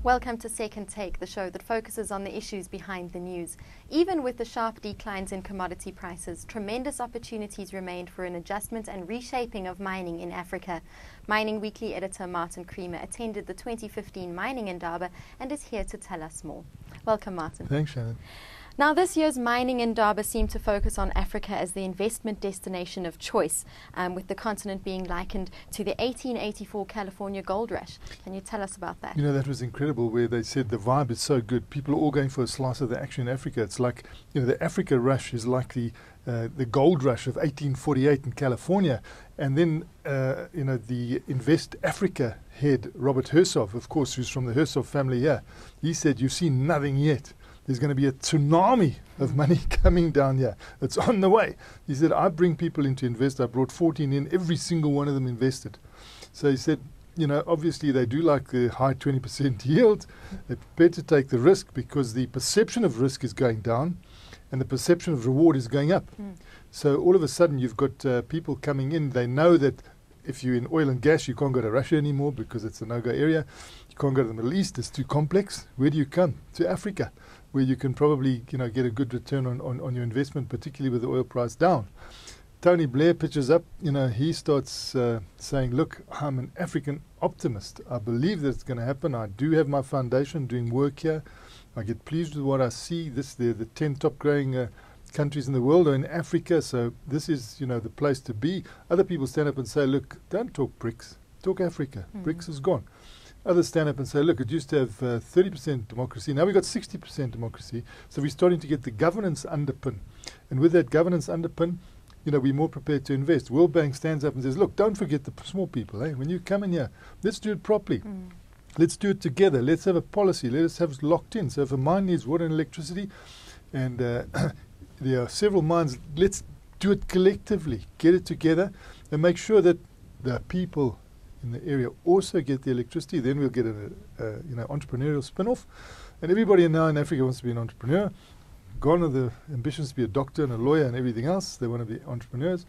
Welcome to Second Take, the show that focuses on the issues behind the news. Even with the sharp declines in commodity prices, tremendous opportunities remained for an adjustment and reshaping of mining in Africa. Mining Weekly editor Martin Creamer attended the 2015 Mining Indaba and is here to tell us more. Welcome, Martin. Thanks, Shannon. Now, this year's Mining Indaba seemed to focus on Africa as the investment destination of choice, with the continent being likened to the 1884 California gold rush. Can you tell us about that? You know, that was incredible, where they said the vibe is so good. People are all going for a slice of the action in Africa. It's like, you know, the Africa rush is like the gold rush of 1848 in California. And then, you know, the Invest Africa head, Robert Ryhove, of course, who's from the Ryhove family here, he said, "You've seen nothing yet. There's going to be a tsunami of money coming down here. It's on the way." He said, "I bring people in to invest. I brought 14 in. Every single one of them invested." So he said, you know, obviously they do like the high 20% yield. They're prepared to take the risk because the perception of risk is going down and the perception of reward is going up. So all of a sudden you've got people coming in. They know that if you're in oil and gas, you can't go to Russia anymore because it's a no-go area. You can't go to the Middle East. It's too complex. Where do you come? To Africa, where you can probably, you know, get a good return on your investment, particularly with the oil price down. Tony Blair pitches up. You know, he starts saying, "Look, I'm an African optimist. I believe that it's going to happen. I do have my foundation doing work here. I get pleased with what I see. The 10 top growing countries in the world are in Africa, so this is, you know, the place to be." Other people stand up and say, "Look, don't talk BRICS, talk Africa. BRICS is gone." Others stand up and say, "Look, it used to have 30% democracy. Now we've got 60% democracy. So we're starting to get the governance underpin. And with that governance underpin, you know, we're more prepared to invest." World Bank stands up and says, "Look, don't forget the small people. When you come in here, let's do it properly. Let's do it together. Let's have a policy. Let us have it locked in. So if a mine needs water and electricity, and there are several mines, let's do it collectively. Get it together and make sure that the people in the area also get the electricity. Then we'll get a you know, entrepreneurial spin-off. And everybody now in Africa wants to be an entrepreneur. Gone are the ambitions to be a doctor and a lawyer and everything else. They want to be entrepreneurs.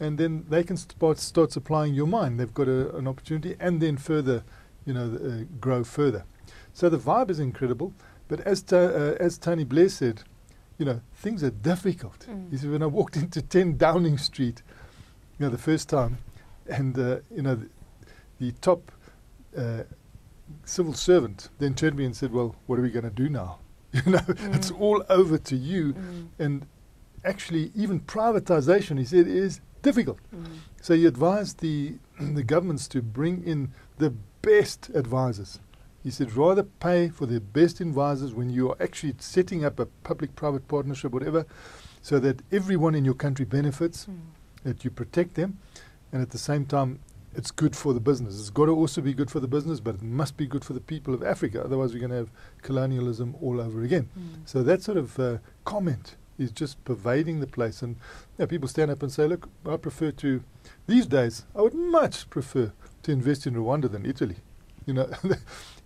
And then they can start supplying your mine. They've got an opportunity, and then further, you know, grow further. So the vibe is incredible. But as Tony Blair said, you know, things are difficult. He said, when I walked into 10 Downing Street, you know, the first time, and, you know, the top civil servant then turned to me and said, "Well, what are we going to do now? You know, it's all over to you." And actually, even privatization, he said, is difficult. So he advised the governments to bring in the best advisors. He said, rather pay for the best advisors when you are actually setting up a public-private partnership, whatever, so that everyone in your country benefits, that you protect them, and at the same time, it's good for the business. It's got to also be good for the business, but it must be good for the people of Africa. Otherwise, we're going to have colonialism all over again. So that sort of comment is just pervading the place. And you know, people stand up and say, "Look, I prefer to, these days, I would much prefer to invest in Rwanda than Italy." You know,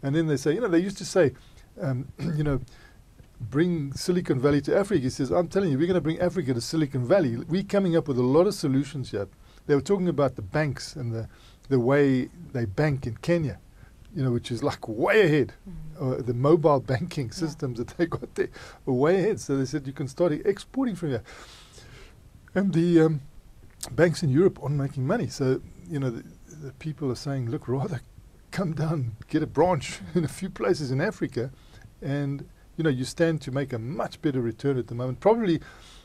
and then they say, you know, they used to say, you know, bring Silicon Valley to Africa. He says, "I'm telling you, we're going to bring Africa to Silicon Valley. We're coming up with a lot of solutions here." They were talking about the banks and the way they bank in Kenya, you know, which is like way ahead. The mobile banking systems that they got there are way ahead. So they said you can start exporting from here. And the banks in Europe aren't making money. So, you know, the people are saying, "Look, rather come down, get a branch in a few places in Africa, and, you know, you stand to make a much better return at the moment. Probably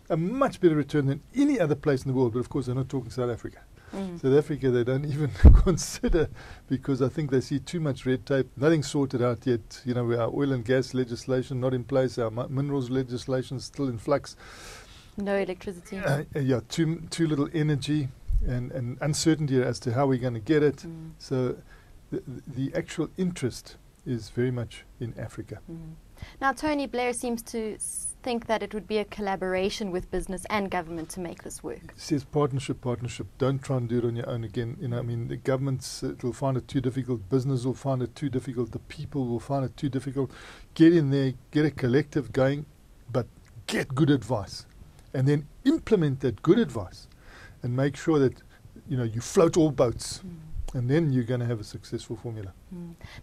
a much better return than any other place in the world." But of course, they're not talking South Africa. South Africa, they don't even consider, because I think they see too much red tape. Nothing sorted out yet. You know, our oil and gas legislation not in place. Our minerals legislation still in flux. No electricity. Yeah, too little energy, and uncertainty as to how we're going to get it. So the actual interest is very much in Africa. Now, Tony Blair seems to think that it would be a collaboration with business and government to make this work. He says partnership. Don't try and do it on your own again. You know, I mean, the governments will find it too difficult. Business will find it too difficult. The people will find it too difficult. Get in there, get a collective going, but get good advice, and then implement that good advice, and make sure that, you know, you float all boats. And then you're going to have a successful formula.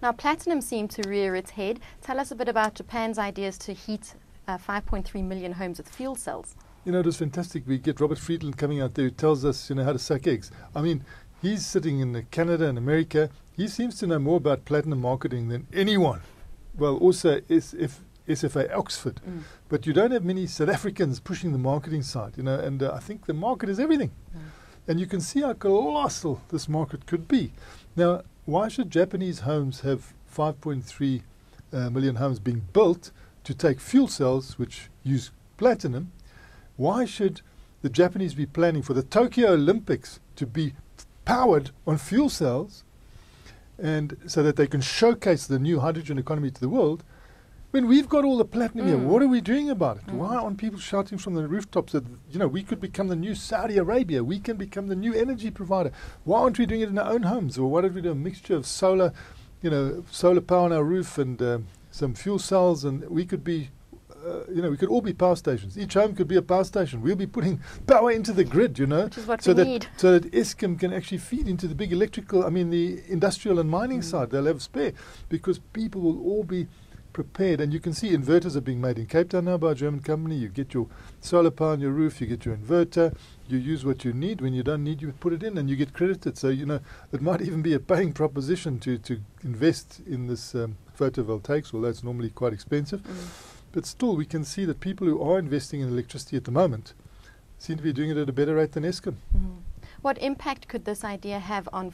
Now, platinum seemed to rear its head. Tell us a bit about Japan's ideas to heat 5.3 million homes with fuel cells. You know, it was fantastic. We get Robert Friedland coming out there who tells us, how to suck eggs. I mean, he's sitting in Canada and America. He seems to know more about platinum marketing than anyone. Well, also SFA Oxford. But you don't have many South Africans pushing the marketing side, and I think the market is everything. And you can see how colossal this market could be. Now, why should Japanese homes have 5.3 million homes being built to take fuel cells, which use platinum? Why should the Japanese be planning for the Tokyo Olympics to be powered on fuel cells, and so that they can showcase the new hydrogen economy to the world, when we've got all the platinum here? What are we doing about it? Why aren't people shouting from the rooftops that, we could become the new Saudi Arabia, we can become the new energy provider? Why aren't we doing it in our own homes? Or why don't we do a mixture of solar power on our roof and some fuel cells, and we could be, we could all be power stations. Each home could be a power station. We'll be putting power into the grid, Which is what we need. So that Eskom can actually feed into the big the industrial and mining side. They'll have spare, because people will all be prepared. And you can see inverters are being made in Cape Town now by a German company. You get your solar power on your roof, you get your inverter, you use what you need. When you don't need, you put it in and you get credited. So, it might even be a paying proposition to invest in this photovoltaics, although it's normally quite expensive. But still, we can see that people who are investing in electricity at the moment seem to be doing it at a better rate than Eskom. What impact could this idea have on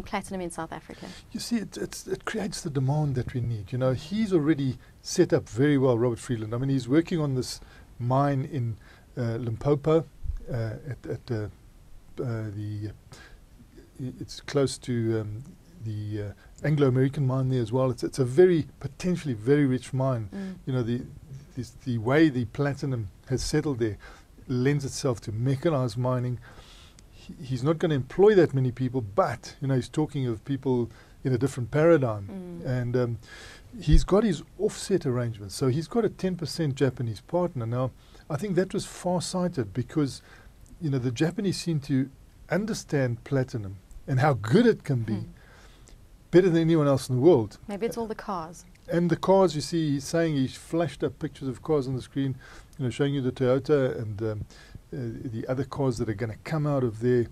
platinum in South Africa? You see, it creates the demand that we need. He's already set up very well, Robert Friedland. I mean, he's working on this mine in Limpopo it's close to the Anglo-American mine there as well. It's a potentially very rich mine. The way the platinum has settled there lends itself to mechanized mining. He's not going to employ that many people, but he's talking of people in a different paradigm. And he's got his offset arrangements. So he's got a 10% Japanese partner. Now, I think that was far-sighted, because the Japanese seem to understand platinum and how good it can be, better than anyone else in the world. Maybe it's all the cars. And the cars, you see, he's saying he's flashed up pictures of cars on the screen, showing you the Toyota and the other cars that are going to come out of there,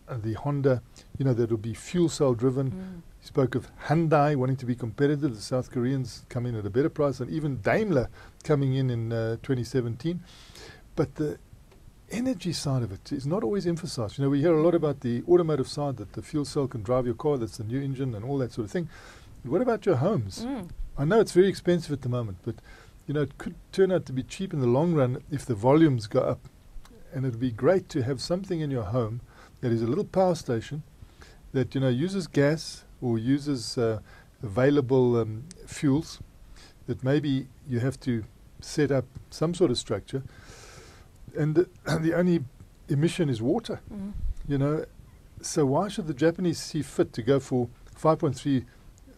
the Honda, that will be fuel cell driven. He spoke of Hyundai wanting to be competitive, the South Koreans come in at a better price, and even Daimler coming in 2017. But the energy side of it is not always emphasized. We hear a lot about the automotive side, that the fuel cell can drive your car, that's the new engine and all that sort of thing. But what about your homes? I know it's very expensive at the moment, but it could turn out to be cheap in the long run if the volumes go up. And it would be great to have something in your home that is a little power station that uses gas or uses available fuels, that maybe you have to set up some sort of structure, and the only emission is water. So why should the Japanese see fit to go for 5.3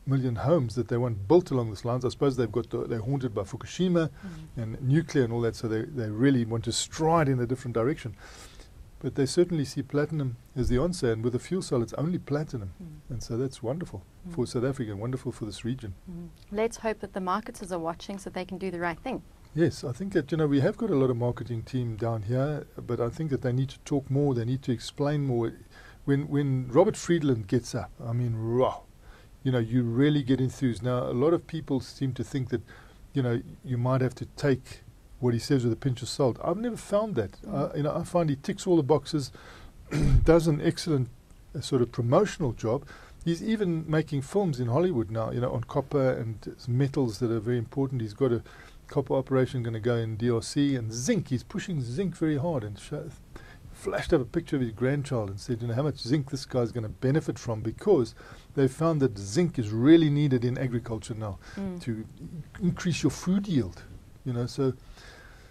million homes that they want built along this lines? I suppose they're haunted by Fukushima and nuclear and all that, so they really want to stride in a different direction. But they certainly see platinum as the answer, and with a fuel cell it's only platinum. And so that's wonderful for South Africa and wonderful for this region. Let's hope that the marketers are watching so they can do the right thing. Yes, I think that we have got a lot of marketing team down here, but I think that they need to talk more, they need to explain more. When Robert Friedland gets up, I mean, raw, you really get enthused. Now, a lot of people seem to think that, you might have to take what he says with a pinch of salt. I've never found that. I find he ticks all the boxes, does an excellent sort of promotional job. He's even making films in Hollywood now, on copper and metals that are very important. He's got a copper operation going to go in DRC, and zinc. He's pushing zinc very hard, and flashed up a picture of his grandchild and said, how much zinc this guy's going to benefit from, because they've found that zinc is really needed in agriculture now to increase your food yield. So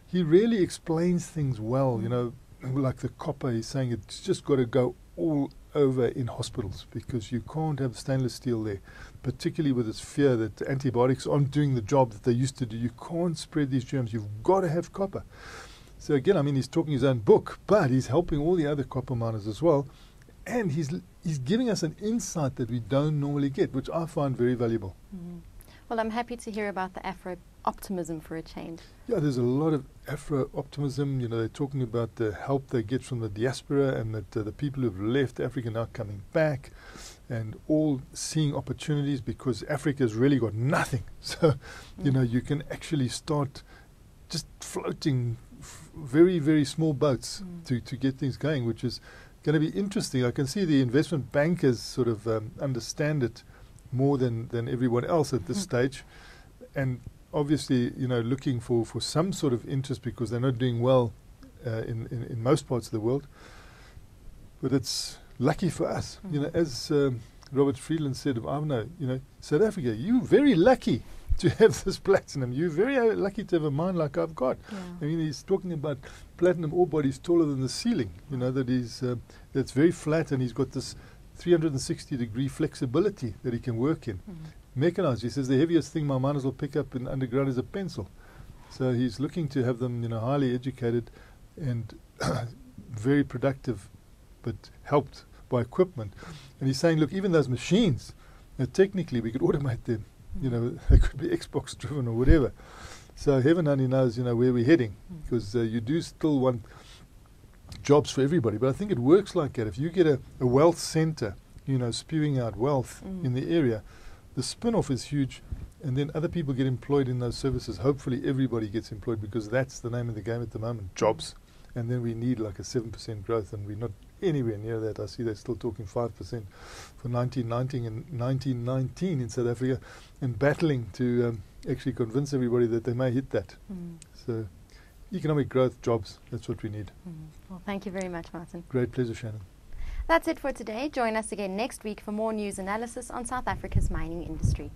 he really explains things well. Like the copper, he's saying it's just got to go all over in hospitals, because you can't have stainless steel there, particularly with this fear that antibiotics aren't doing the job that they used to do. You can't spread these germs. You've got to have copper. So again, I mean, he's talking his own book, but he's helping all the other copper miners as well. and he's giving us an insight that we don't normally get, which I find very valuable. Well, I'm happy to hear about the Afro-optimism for a change. Yeah, there's a lot of Afro-optimism. You know, they're talking about the help they get from the diaspora, and that the people who've left Africa now coming back, and all seeing opportunities because Africa's really got nothing. So, you know, you can actually start just floating very, very small boats to get things going, which is going to be interesting. I can see the investment bankers sort of understand it more than everyone else at this stage, and obviously, you know, looking for some sort of interest because they're not doing well in most parts of the world. But it's lucky for us, you know, as Robert Friedland said of Avno, you know, South Africa, you're very lucky to have this platinum. You're very lucky to have a mine like I've got. Yeah. I mean, he's talking about platinum ore bodies taller than the ceiling, you know, that is that's very flat, and he's got this 360-degree flexibility that he can work in. Mechanized, he says the heaviest thing my miners will pick up in underground is a pencil. So he's looking to have them, you know, highly educated and very productive, but helped by equipment. And he's saying, look, even those machines, technically we could automate them. You know, they could be Xbox driven or whatever. So heaven only knows, you know, where we're heading, because you do still want jobs for everybody. But I think it works like that. If you get a wealth center, you know, spewing out wealth in the area, the spin-off is huge, and then other people get employed in those services. Hopefully everybody gets employed, because that's the name of the game at the moment, jobs. And then we need like a 7% growth, and we're not anywhere near that. I see they're still talking 5% for 1919 in South Africa, and battling to actually convince everybody that they may hit that. So economic growth, jobs, that's what we need. Well, thank you very much, Martin. Great pleasure, Shannon. That's it for today. Join us again next week for more news analysis on South Africa's mining industry.